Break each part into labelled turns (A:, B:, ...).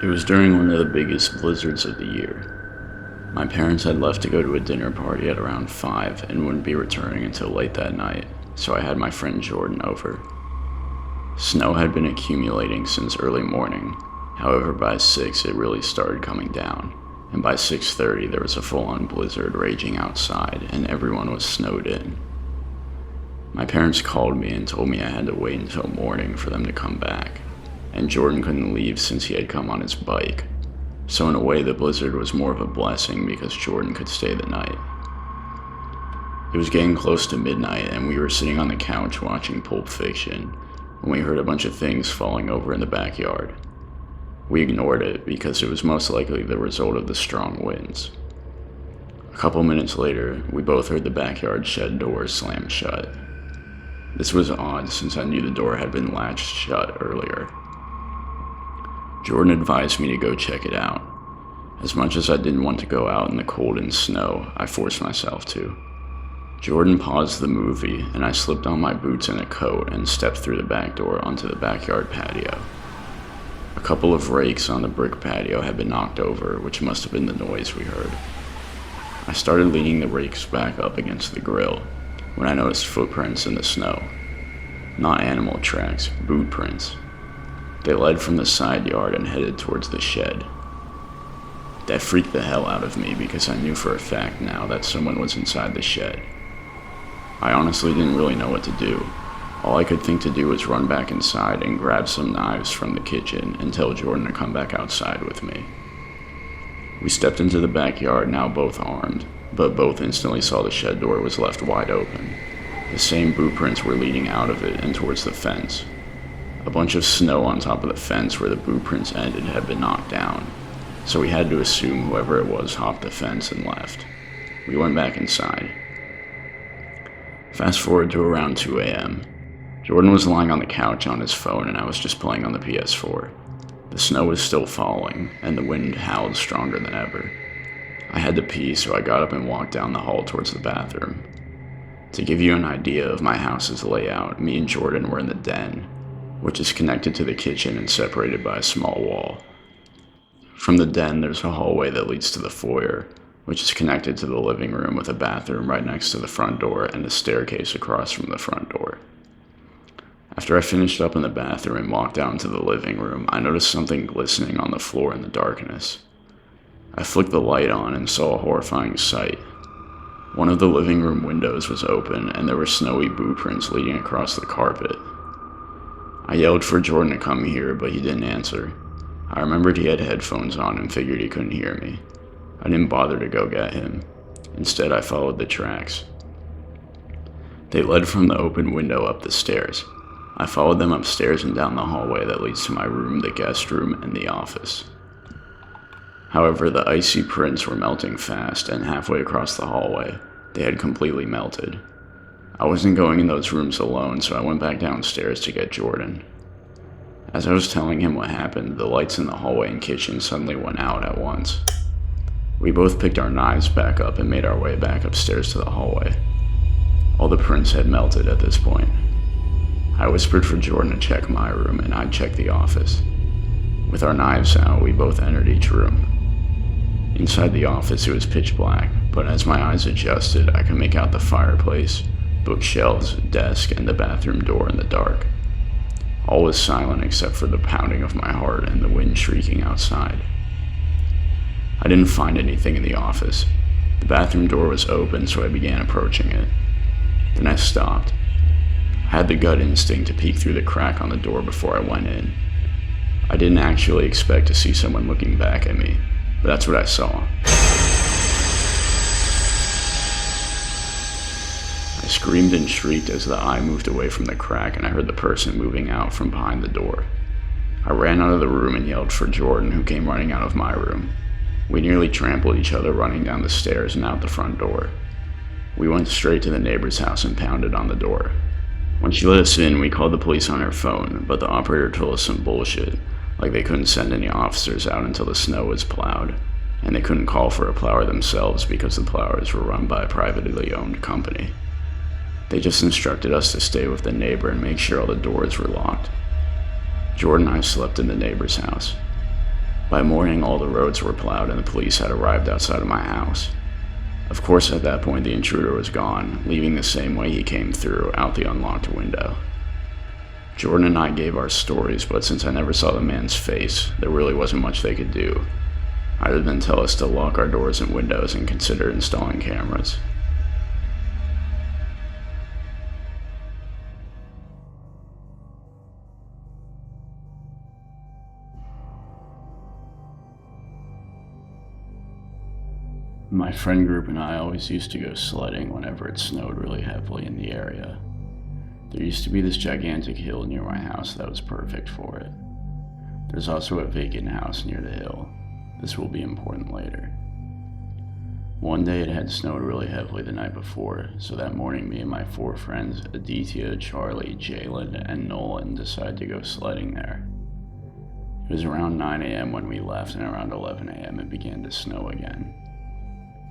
A: It was during one of the biggest blizzards of the year. My parents had left to go to a dinner party at around 5 and wouldn't be returning until late that night, so I had my friend Jordan over. Snow had been accumulating since early morning, however by 6 it really started coming down, and by 6:30 there was a full-on blizzard raging outside and everyone was snowed in. My parents called me and told me I had to wait until morning for them to come back, and Jordan couldn't leave since he had come on his bike, so in a way the blizzard was more of a blessing because Jordan could stay the night. It was getting close to midnight and we were sitting on the couch watching Pulp Fiction when we heard a bunch of things falling over in the backyard. We ignored it because it was most likely the result of the strong winds. A couple minutes later, we both heard the backyard shed door slam shut. This was odd since I knew the door had been latched shut earlier. Jordan advised me to go check it out. As much as I didn't want to go out in the cold and snow, I forced myself to. Jordan paused the movie, and I slipped on my boots and a coat and stepped through the back door onto the backyard patio. A couple of rakes on the brick patio had been knocked over, which must have been the noise we heard. I started leaning the rakes back up against the grill when I noticed footprints in the snow. Not animal tracks, boot prints. They led from the side yard and headed towards the shed. That freaked the hell out of me because I knew for a fact now that someone was inside the shed. I honestly didn't really know what to do. All I could think to do was run back inside and grab some knives from the kitchen and tell Jordan to come back outside with me. We stepped into the backyard, now both armed, but both instantly saw the shed door was left wide open. The same boot prints were leading out of it and towards the fence. A bunch of snow on top of the fence where the boot prints ended had been knocked down, so we had to assume whoever it was hopped the fence and left. We went back inside. Fast forward to around 2 a.m. Jordan was lying on the couch on his phone and I was just playing on the PS4. The snow was still falling and the wind howled stronger than ever. I had to pee, so I got up and walked down the hall towards the bathroom. To give you an idea of my house's layout, me and Jordan were in the den, which is connected to the kitchen and separated by a small wall. From the den, there's a hallway that leads to the foyer, which is connected to the living room with a bathroom right next to the front door and a staircase across from the front door. After I finished up in the bathroom and walked down to the living room, I noticed something glistening on the floor in the darkness. I flicked the light on and saw a horrifying sight. One of the living room windows was open and there were snowy boot prints leading across the carpet. I yelled for Jordan to come here, but he didn't answer. I remembered he had headphones on and figured he couldn't hear me. I didn't bother to go get him. Instead, I followed the tracks. They led from the open window up the stairs. I followed them upstairs and down the hallway that leads to my room, the guest room, and the office. However, the icy prints were melting fast, and halfway across the hallway, they had completely melted. I wasn't going in those rooms alone, so I went back downstairs to get Jordan. As I was telling him what happened, the lights in the hallway and kitchen suddenly went out at once. We both picked our knives back up and made our way back upstairs to the hallway. All the prints had melted at this point. I whispered for Jordan to check my room, and I'd check the office. With our knives out, we both entered each room. Inside the office, it was pitch black, but as my eyes adjusted, I could make out the fireplace, bookshelves, desk, and the bathroom door in the dark. All was silent except for the pounding of my heart and the wind shrieking outside. I didn't find anything in the office. The bathroom door was open, so I began approaching it. Then I stopped. I had the gut instinct to peek through the crack on the door before I went in. I didn't actually expect to see someone looking back at me, but that's what I saw. I screamed and shrieked as the eye moved away from the crack and I heard the person moving out from behind the door. I ran out of the room and yelled for Jordan, who came running out of my room. We nearly trampled each other running down the stairs and out the front door. We went straight to the neighbor's house and pounded on the door. When she let us in, we called the police on her phone, but the operator told us some bullshit, like they couldn't send any officers out until the snow was plowed, and they couldn't call for a plower themselves because the plowers were run by a privately owned company. They just instructed us to stay with the neighbor and make sure all the doors were locked. Jordan and I slept in the neighbor's house. By morning, all the roads were plowed and the police had arrived outside of my house. Of course, at that point, the intruder was gone, leaving the same way he came through, out the unlocked window. Jordan and I gave our stories, but since I never saw the man's face, there really wasn't much they could do, other than tell us to lock our doors and windows and consider installing cameras. My friend group and I always used to go sledding whenever it snowed really heavily in the area. There used to be this gigantic hill near my house that was perfect for it. There's also a vacant house near the hill. This will be important later. One day it had snowed really heavily the night before, so that morning me and my 4 friends, Aditya, Charlie, Jalen, and Nolan, decided to go sledding there. It was around 9 a.m. when we left, and around 11 a.m. it began to snow again.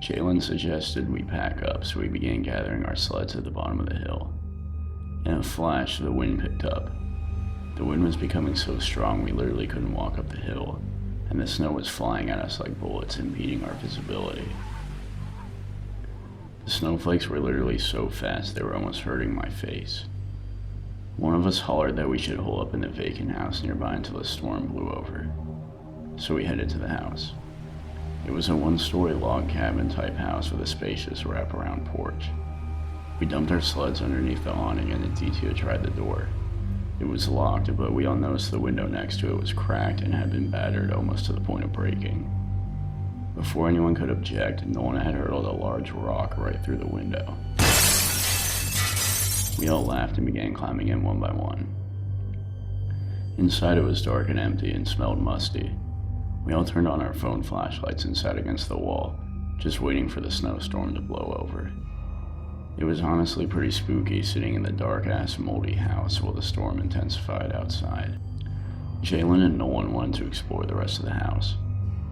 A: Jalen suggested we pack up, so we began gathering our sleds at the bottom of the hill. In a flash, the wind picked up. The wind was becoming so strong we literally couldn't walk up the hill, and the snow was flying at us like bullets, impeding our visibility. The snowflakes were literally so fast they were almost hurting my face. One of us hollered that we should hole up in the vacant house nearby until the storm blew over, so we headed to the house. It was a 1-story log cabin type house with a spacious wraparound porch. We dumped our sleds underneath the awning and Aditya tried the door. It was locked, but we all noticed the window next to it was cracked and had been battered almost to the point of breaking. Before anyone could object, Nolan had hurled a large rock right through the window. We all laughed and began climbing in one by one. Inside it was dark and empty and smelled musty. We all turned on our phone flashlights and sat against the wall, just waiting for the snowstorm to blow over. It was honestly pretty spooky sitting in the dark-ass moldy house while the storm intensified outside. Jalen and Nolan wanted to explore the rest of the house.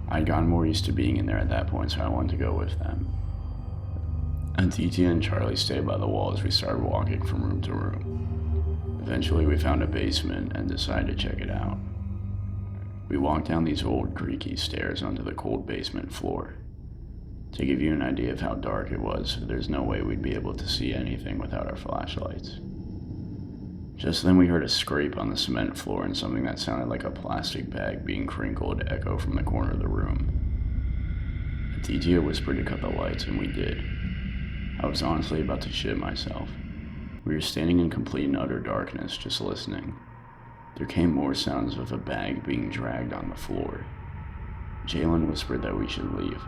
A: I'd gotten more used to being in there at that point, so I wanted to go with them. Aditya and Charlie stayed by the wall as we started walking from room to room. Eventually we found a basement and decided to check it out. We walked down these old creaky stairs onto the cold basement floor. To give you an idea of how dark it was, there's no way we'd be able to see anything without our flashlights. Just then we heard a scrape on the cement floor and something that sounded like a plastic bag being crinkled echo from the corner of the room. Aditya whispered to cut the lights, and we did. I was honestly about to shit myself. We were standing in complete and utter darkness, just listening. There came more sounds of a bag being dragged on the floor. Jalen whispered that we should leave.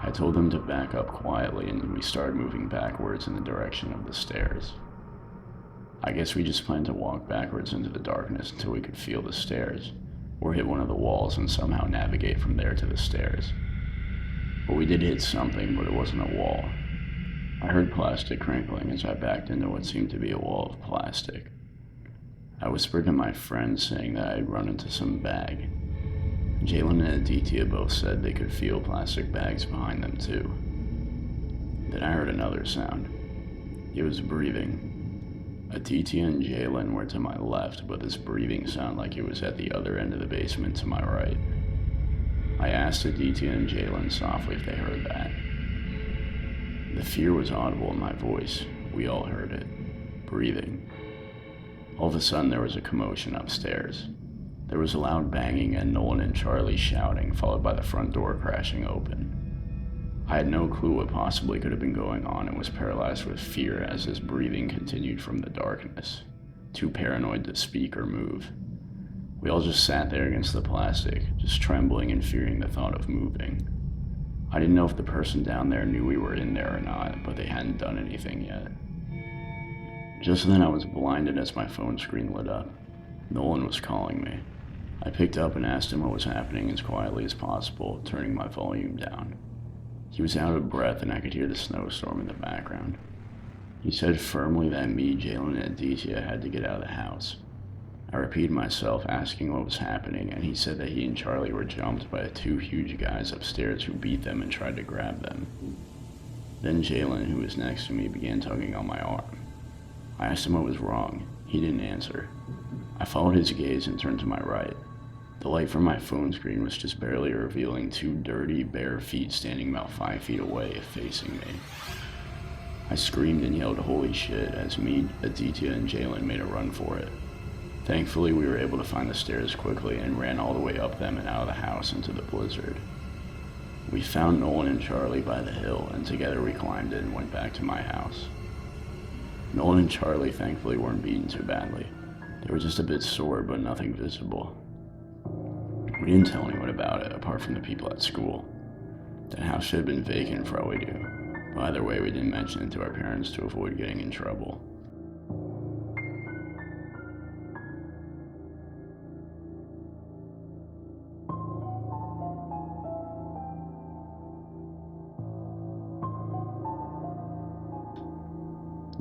A: I told them to back up quietly, and we started moving backwards in the direction of the stairs. I guess we just planned to walk backwards into the darkness until we could feel the stairs, or hit one of the walls and somehow navigate from there to the stairs. But we did hit something, but it wasn't a wall. I heard plastic crinkling as I backed into what seemed to be a wall of plastic. I whispered to my friends, saying that I'd run into some bag. Jalen and Aditya both said they could feel plastic bags behind them too. Then I heard another sound. It was breathing. Aditya and Jalen were to my left, but this breathing sounded like it was at the other end of the basement to my right. I asked Aditya and Jalen softly if they heard that. The fear was audible in my voice. We all heard it. Breathing. All of a sudden there was a commotion upstairs. There was a loud banging and Nolan and Charlie shouting, followed by the front door crashing open. I had no clue what possibly could have been going on and was paralyzed with fear as this breathing continued from the darkness, too paranoid to speak or move. We all just sat there against the plastic, just trembling and fearing the thought of moving. I didn't know if the person down there knew we were in there or not, but they hadn't done anything yet. Just then I was blinded as my phone screen lit up. Nolan was calling me. I picked up and asked him what was happening as quietly as possible, turning my volume down. He was out of breath and I could hear the snowstorm in the background. He said firmly that me, Jalen, and Aditya had to get out of the house. I repeated myself, asking what was happening, and he said that he and Charlie were jumped by 2 huge guys upstairs who beat them and tried to grab them. Then Jalen, who was next to me, began tugging on my arm. I asked him what was wrong. He didn't answer. I followed his gaze and turned to my right. The light from my phone screen was just barely revealing two dirty, bare feet standing about 5 feet away, facing me. I screamed and yelled holy shit as me, Aditya, and Jalen made a run for it. Thankfully, we were able to find the stairs quickly and ran all the way up them and out of the house into the blizzard. We found Nolan and Charlie by the hill, and together we climbed it and went back to my house. Nolan and Charlie thankfully weren't beaten too badly. They were just a bit sore, but nothing visible. We didn't tell anyone about it, apart from the people at school. That house should have been vacant for all we knew. But either way, we didn't mention it to our parents to avoid getting in trouble.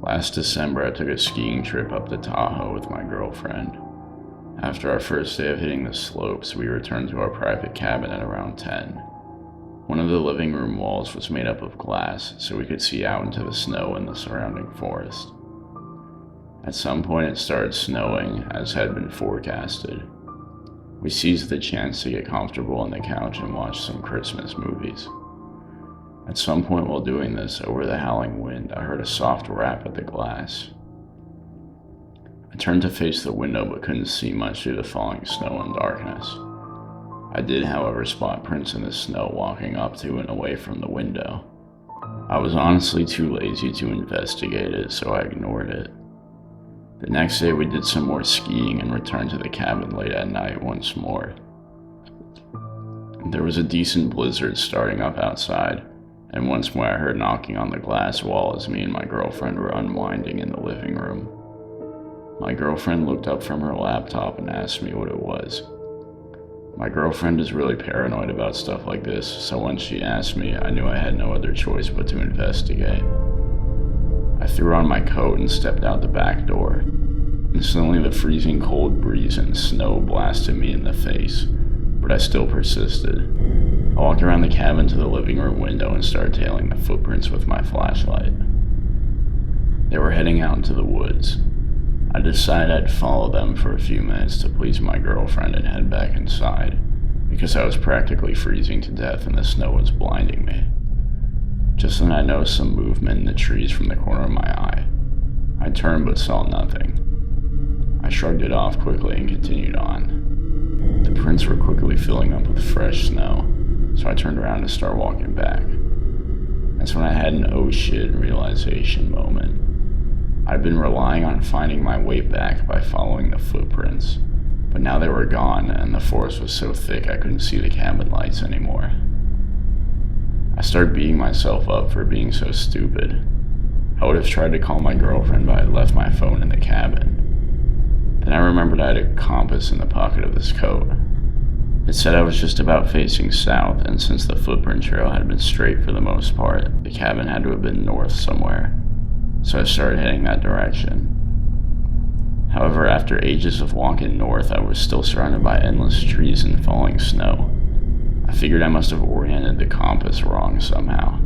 A: Last December, I took a skiing trip up to Tahoe with my girlfriend. After our first day of hitting the slopes, we returned to our private cabin at around 10. One of the living room walls was made up of glass, so we could see out into the snow and the surrounding forest. At some point, it started snowing, as had been forecasted. We seized the chance to get comfortable on the couch and watch some Christmas movies. At some point while doing this, over the howling wind, I heard a soft rap at the glass. I turned to face the window but couldn't see much through the falling snow and darkness. I did, however, spot prints in the snow walking up to and away from the window. I was honestly too lazy to investigate it, so I ignored it. The next day we did some more skiing and returned to the cabin late at night once more. There was a decent blizzard starting up outside, and once more I heard knocking on the glass wall as me and my girlfriend were unwinding in the living room. My girlfriend looked up from her laptop and asked me what it was. My girlfriend is really paranoid about stuff like this, so once she asked me, I knew I had no other choice but to investigate. I threw on my coat and stepped out the back door. Instantly, the freezing cold breeze and snow blasted me in the face, but I still persisted. I walked around the cabin to the living room window and started tailing the footprints with my flashlight. They were heading out into the woods. I decided I'd follow them for a few minutes to please my girlfriend and head back inside, because I was practically freezing to death and the snow was blinding me. Just then I noticed some movement in the trees from the corner of my eye. I turned but saw nothing. I shrugged it off quickly and continued on. The prints were quickly filling up with fresh snow, so I turned around to start walking back. That's when I had an oh shit realization moment. I'd been relying on finding my way back by following the footprints, but now they were gone and the forest was so thick I couldn't see the cabin lights anymore. I started beating myself up for being so stupid. I would have tried to call my girlfriend, but I had left my phone in the cabin. Then I remembered I had a compass in the pocket of this coat. It said I was just about facing south, and since the footprint trail had been straight for the most part, the cabin had to have been north somewhere. So I started heading that direction. However, after ages of walking north, I was still surrounded by endless trees and falling snow. I figured I must have oriented the compass wrong somehow.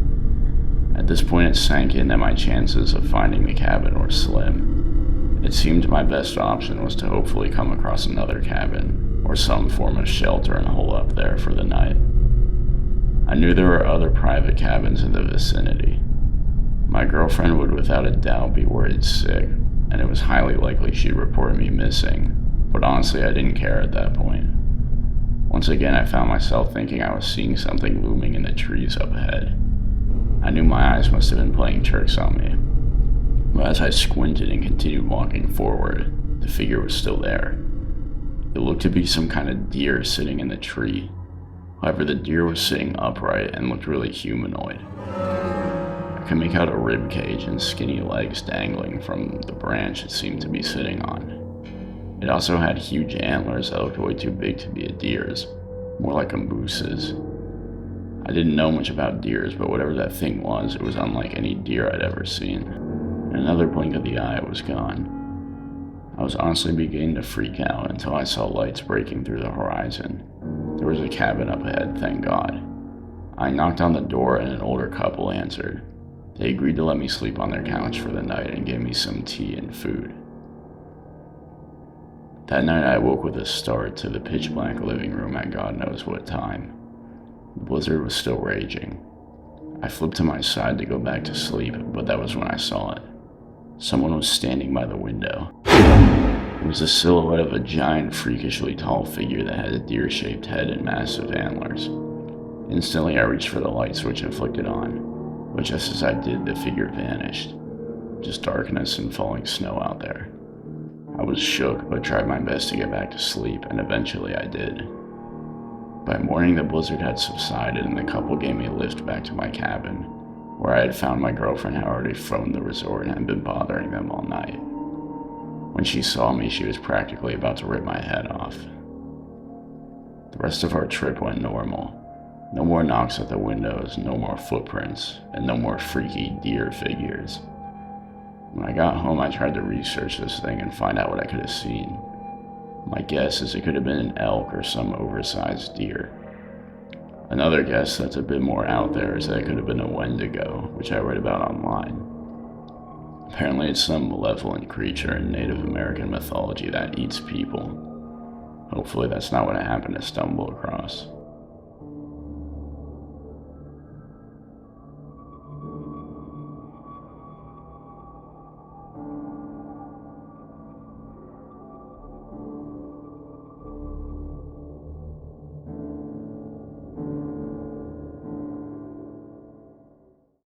A: At this point, it sank in that my chances of finding the cabin were slim. It seemed my best option was to hopefully come across another cabin, or some form of shelter and hole up there for the night. I knew there were other private cabins in the vicinity. My girlfriend would without a doubt be worried sick, and it was highly likely she'd report me missing, but honestly I didn't care at that point. Once again I found myself thinking I was seeing something looming in the trees up ahead. I knew my eyes must have been playing tricks on me, but as I squinted and continued walking forward, the figure was still there. It looked to be some kind of deer sitting in the tree. However, the deer was sitting upright and looked really humanoid. I could make out a rib cage and skinny legs dangling from the branch it seemed to be sitting on. It also had huge antlers that looked way too big to be a deer's, more like a moose's. I didn't know much about deers, but whatever that thing was, it was unlike any deer I'd ever seen. In another blink of the eye, it was gone. I was honestly beginning to freak out until I saw lights breaking through the horizon. There was a cabin up ahead, thank God. I knocked on the door and an older couple answered. They agreed to let me sleep on their couch for the night and gave me some tea and food. That night I woke with a start to the pitch black living room at God knows what time. The blizzard was still raging. I flipped to my side to go back to sleep, but that was when I saw it. Someone was standing by the window. It was the silhouette of a giant, freakishly tall figure that had a deer-shaped head and massive antlers. Instantly, I reached for the light switch and flicked it on, but just as I did, the figure vanished. Just darkness and falling snow out there. I was shook, but tried my best to get back to sleep, and eventually I did. By morning, the blizzard had subsided, and the couple gave me a lift back to my cabin, where I had found my girlfriend had already phoned the resort and had been bothering them all night. When she saw me, she was practically about to rip my head off. The rest of our trip went normal. No more knocks at the windows, no more footprints, and no more freaky deer figures. When I got home, I tried to research this thing and find out what I could have seen. My guess is it could have been an elk or some oversized deer. Another guess that's a bit more out there is that it could have been a Wendigo, which I read about online. Apparently it's some malevolent creature in Native American mythology that eats people. Hopefully that's not what I happened to stumble across.